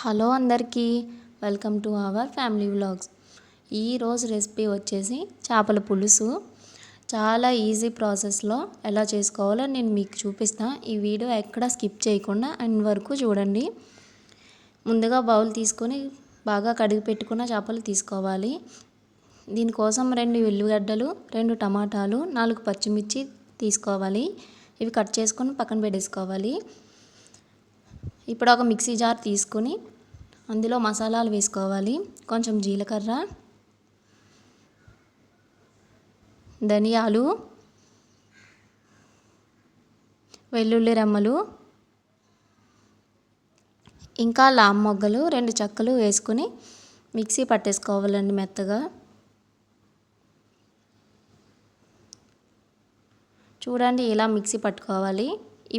Hello అందరికీ welcome to our family vlogs. ఈరోజు recipe వచ్చేసి చేపల పులుసు. చాలా ఈజీ ప్రాసెస్లో ఎలా చేసుకోవాలో నేను మీకు చూపిస్తాను. ఈ వీడియో ఎక్కడ స్కిప్ చేయకుండా ఎండ్ వరకు చూడండి. ముందుగా బౌల్ తీసుకొని బాగా కడిగి పెట్టుకున్న చేపలు తీసుకోవాలి. దీనికోసం 2 ఉల్లిగడ్డలు, 2 టమాటాలు, 4 పచ్చిమిర్చి తీసుకోవాలి. ఇవి కట్ చేసుకొని పక్కన పెట్టేసుకోవాలి. ఇప్పుడు ఒక మిక్సీ జార్ తీసుకొని అందులో మసాలాలు వేసుకోవాలి. కొంచెం జీలకర్ర, ధనియాలు, వెల్లుల్లి రెమ్మలు, ఇంకా లామ్ మొగ్గలు, 2 చెక్కలు వేసుకొని మిక్సీ పట్టేసుకోవాలండి మెత్తగా. చూడండి ఇలా మిక్సీ పట్టుకోవాలి.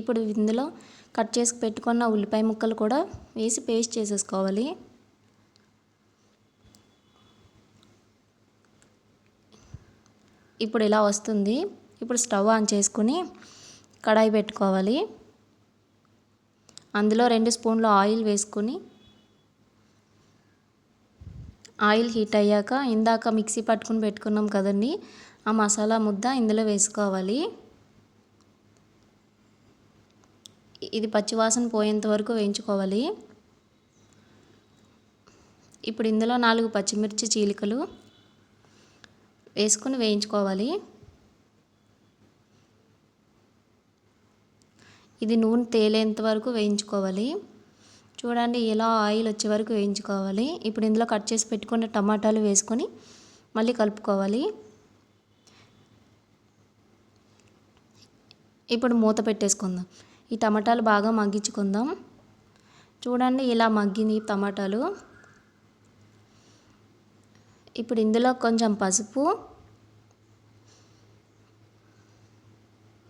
ఇప్పుడు ఇందులో కట్ చేసి పెట్టుకున్న ఉల్లిపాయ ముక్కలు కూడా వేసి పేస్ట్ చేసేసుకోవాలి. ఇప్పుడు ఇలా వస్తుంది. ఇప్పుడు స్టవ్ ఆన్ చేసుకుని కడాయి పెట్టుకోవాలి. అందులో 2 స్పూన్ల ఆయిల్ వేసుకొని ఆయిల్ హీట్ అయ్యాక ఇందాక మిక్సీ పట్టుకుని పెట్టుకున్నాం కదండి, ఆ మసాలా ముద్ద ఇందులో వేసుకోవాలి. ఇది పచ్చివాసన పోయేంత వరకు వేయించుకోవాలి. ఇప్పుడు ఇందులో 4 పచ్చిమిర్చి చీలికలు వేసుకొని వేయించుకోవాలి. ఇది నూనె తేలేంత వరకు వేయించుకోవాలి. చూడండి ఇలా ఆయిల్ వచ్చే వరకు వేయించుకోవాలి. ఇప్పుడు ఇందులో కట్ చేసి పెట్టుకున్న టమాటాలు వేసుకొని మళ్ళీ కలుపుకోవాలి. ఇప్పుడు మూత పెట్టేసుకుందాం. ఈ టమాటాలు బాగా మగ్గించుకుందాం. చూడండి ఇలా మగ్గిన టమాటాలు. ఇప్పుడు ఇందులో కొంచెం పసుపు,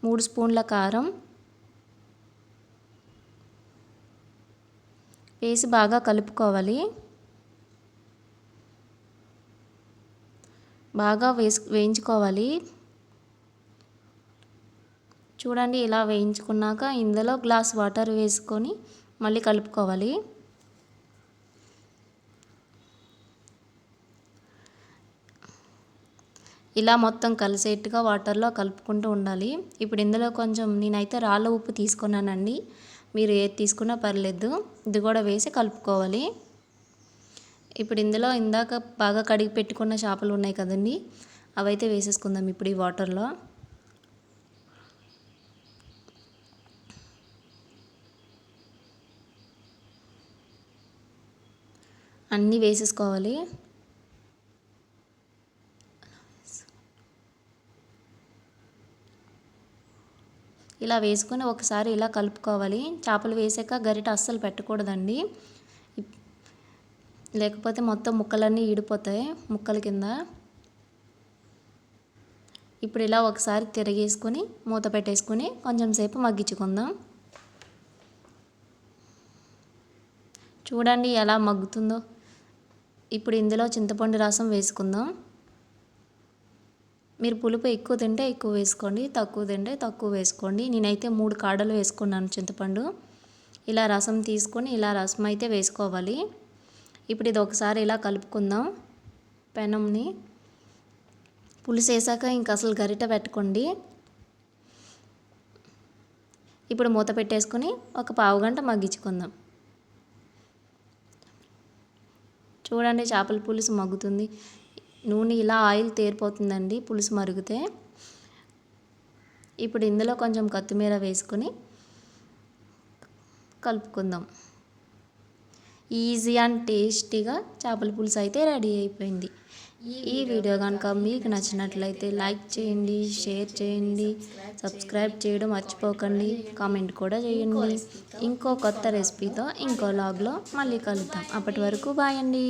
3 స్పూన్ల కారం వేసి బాగా కలుపుకోవాలి. బాగా వేయించుకోవాలి. చూడండి ఇలా వేయించుకున్నాక ఇందులో గ్లాస్ వాటర్ వేసుకొని మళ్ళీ కలుపుకోవాలి. ఇలా మొత్తం కలిసేట్టుగా వాటర్లో కలుపుకుంటూ ఉండాలి. ఇప్పుడు ఇందులో కొంచెం నేనైతే రాళ్ళ ఉప్పు తీసుకున్నానండి, మీరు ఏది తీసుకున్నా పర్లేదు. ఇది కూడా వేసి కలుపుకోవాలి. ఇప్పుడు ఇందులో ఇందాక బాగా కడిగి పెట్టుకున్న చేపలు ఉన్నాయి కదండి, అవైతే వేసేసుకుందాం ఇప్పుడు ఈ వాటర్లో. అన్నీ వేసేసుకోవాలి. ఇలా వేసుకొని ఒకసారి ఇలా కలుపుకోవాలి. చేపలు వేసాక గరిట అస్సలు పెట్టకూడదండి, లేకపోతే మొత్తం ముక్కలన్నీ ఈడిపోతాయి ముక్కల కింద. ఇప్పుడు ఇలా ఒకసారి తిరిగేసుకొని మూత పెట్టేసుకొని కొంచెం సేపు మగ్గించుకుందాం. చూడండి ఎలా మగ్గుతుందో. ఇప్పుడు ఇందులో చింతపండు రసం వేసుకుందాం. మీరు పులుపు ఎక్కువ తింటే ఎక్కువ వేసుకోండి, తక్కువ తింటే తక్కువ వేసుకోండి. నేనైతే 3 కాడలు వేసుకున్నాను చింతపండు. ఇలా రసం తీసుకొని ఇలా రసం అయితే వేసుకోవాలి. ఇప్పుడు ఇది ఒకసారి ఇలా కలుపుకుందాం పెనంని. పులుసు వేసాక ఇంక అసలు గరిట పెట్టుకోండి. ఇప్పుడు మూత పెట్టేసుకొని ఒక పావు గంట మగ్గించుకుందాం. చూడండి చేపల పులుసు మగ్గుతుంది. నూనె ఇలా ఆయిల్ తేరిపోతుందండి పులుసు మరిగితే. ఇప్పుడు ఇందులో కొంచెం కొత్తిమీర వేసుకొని కలుపుకుందాం. ఈజీ అండ్ టేస్టీగా చేపల పులుసు అయితే రెడీ అయిపోయింది. ఈ వీడియో కనుక మీకు నచ్చినట్లయితే లైక్ చేయండి, షేర్ చేయండి, సబ్స్క్రైబ్ చేయడం మర్చిపోకండి, కామెంట్ కూడా చేయండి. ఇంకో కొత్త రెసిపీతో ఇంకో వ్లాగ్లో మళ్ళీ కలుద్దాం. అప్పటి వరకు బాయ్ అండి.